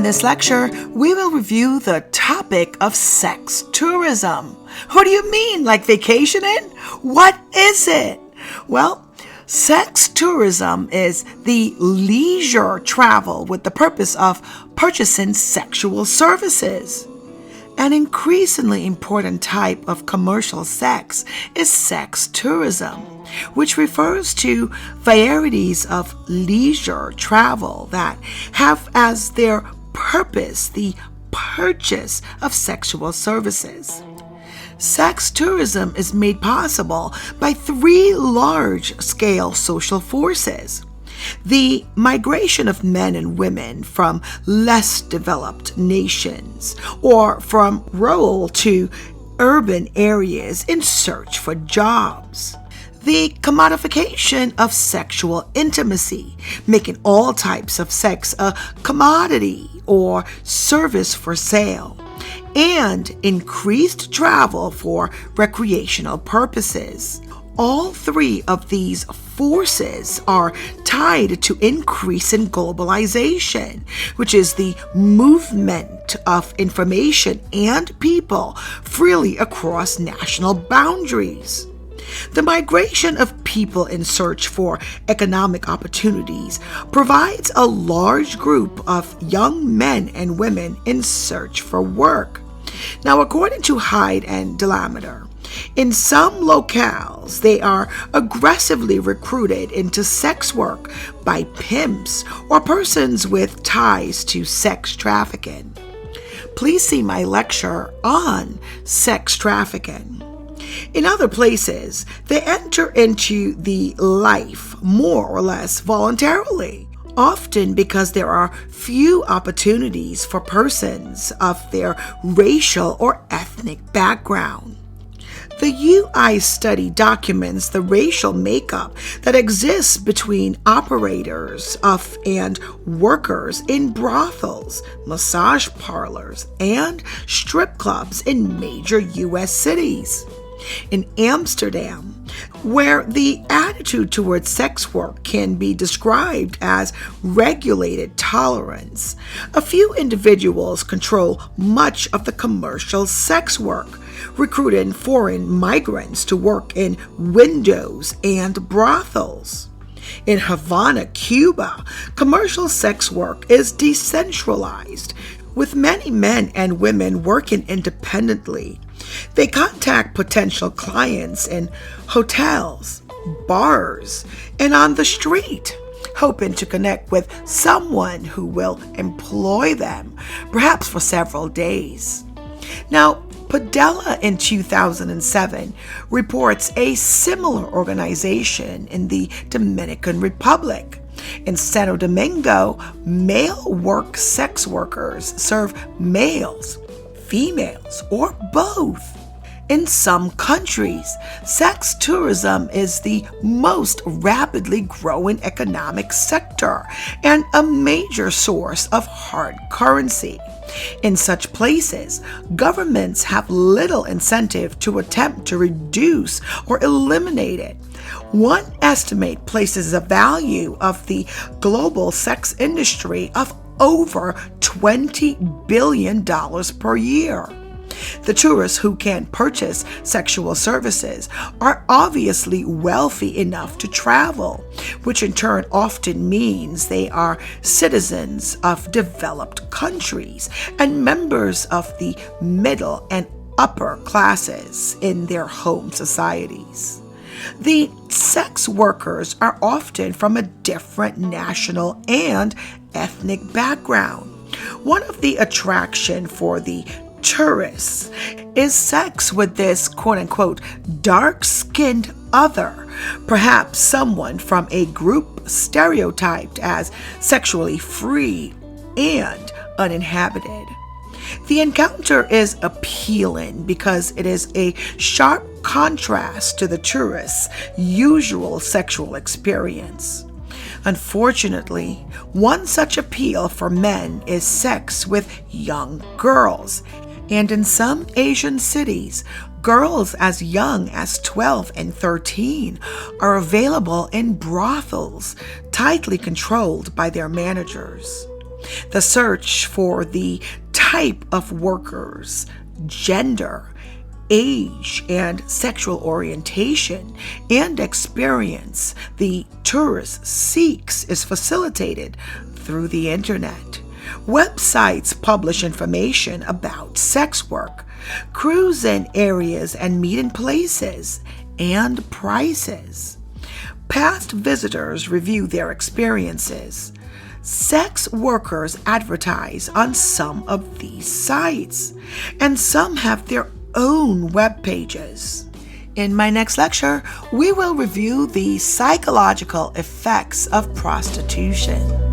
this lecture, we will review the topic of sex tourism. What do you mean, like vacationing? What is it? Well, sex tourism is the leisure travel with the purpose of purchasing sexual services. An increasingly important type of commercial sex is sex tourism, which refers to varieties of leisure travel that have as their purpose the purchase of sexual services. Sex tourism is made possible by three large-scale social forces: the migration of men and women from less developed nations or from rural to urban areas in search for jobs; the commodification of sexual intimacy, making all types of sex a commodity or service for sale; and increased travel for recreational purposes. All three of these forces are tied to increasing globalization, which is the movement of information and people freely across national boundaries. The migration of people in search for economic opportunities provides a large group of young men and women in search for work. Now, according to Hyde and Delamater, in some locales, they are aggressively recruited into sex work by pimps or persons with ties to sex trafficking. Please see my lecture on sex trafficking. In other places, they enter into the life more or less voluntarily, often because there are few opportunities for persons of their racial or ethnic background. The UI study documents the racial makeup that exists between operators of and workers in brothels, massage parlors, and strip clubs in major U.S. cities. In Amsterdam, where the attitude towards sex work can be described as regulated tolerance, a few individuals control much of the commercial sex work, recruiting foreign migrants to work in windows and brothels. In Havana, Cuba, commercial sex work is decentralized, with many men and women working independently. They contact potential clients in hotels, bars, and on the street, hoping to connect with someone who will employ them, perhaps for several days. Now, Padilla in 2007 reports a similar organization in the Dominican Republic. In Santo Domingo, male work sex workers serve males, females, or both. In some countries, sex tourism is the most rapidly growing economic sector and a major source of hard currency. In such places, governments have little incentive to attempt to reduce or eliminate it. One estimate places a value of the global sex industry of over $20 billion per year. The tourists who can purchase sexual services are obviously wealthy enough to travel, which in turn often means they are citizens of developed countries and members of the middle and upper classes in their home societies. The sex workers are often from a different national and ethnic background. One of the attractions for the tourists is sex with this quote-unquote dark-skinned other, perhaps someone from a group stereotyped as sexually free and uninhabited. The encounter is appealing because it is a sharp contrast to the tourist's usual sexual experience. Unfortunately, one such appeal for men is sex with young girls, and in some Asian cities, girls as young as 12 and 13 are available in brothels, tightly controlled by their managers. The search for the type of workers, gender, age, and sexual orientation and experience the tourist seeks is facilitated through the internet. Websites publish information about sex work, cruise-in areas and meeting places, and prices. Past visitors review their experiences. Sex workers advertise on some of these sites, and some have their own web pages. In my next lecture, we will review the psychological effects of prostitution.